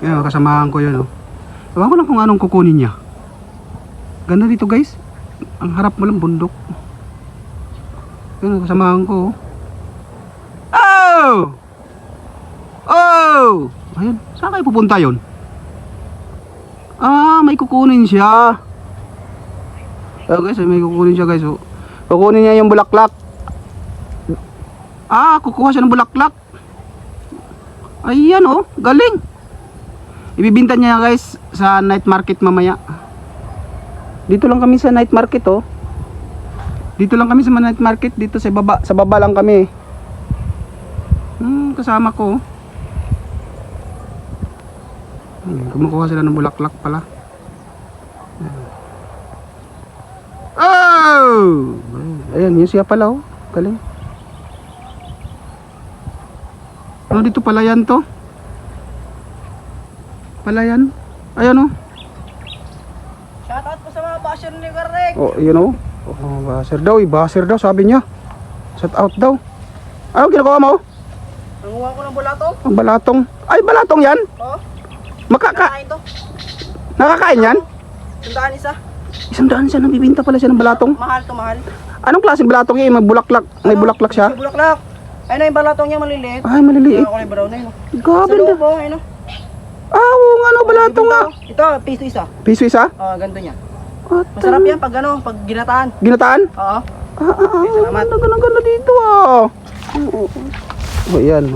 Yan, kasamahan ko yun, oh. Ewan ko lang kung anong kukunin niya. Ganda dito, guys. Ang harap mo lang, bundok. Yan, kasamahan ko, oh. Oh! Ayun, saan kayo pupunta yun? Ah, may kukunin siya. Oh, guys, may kukunin siya, guys, oh. Kukunin niya yung bulaklak. Ah, kukuha siya ng bulaklak. Ayan, oh, galing. Ibibinta niya, guys, sa night market mamaya. Dito lang kami sa night market, oh. Dito lang kami sa night market, dito sa baba lang kami. Kasama ko. Kumukuha sila ng bulaklak pala. Oh! Ayan, yun siya pala, oh. Galing. Oh, dito palayan to. Palayan. Ayan, oh. Shoutout po sa mga basher ni Garrek. Oh, yun, oh. Oh, baser daw, sabi niya. Shout out daw. Ano ginagawa mo? Nanguha ko ng bulatong. Ang balatong. Ay, balatong yan? Oo. Makakain to. Nakakain yan? Sandaan isa. 100 siya, nabibinta pala siya ng balatong. Mahal to, mahal. Anong klaseng balatong yan? May bulaklak. May bulaklak siya? May bulaklak. Ayun na yung balatong niya maliliit. Ay, maliliit. Ako na yung brown na yun. Gabi Sa na. loob, oh, ayun, oh. Ah, oo nga, no, balatong nga. Ito, piso isa. Piso isa? Ganito niya. What? Masarap yan pag pag ginataan. Ginataan? Oo. Ganda dito, ah. Oh, yan.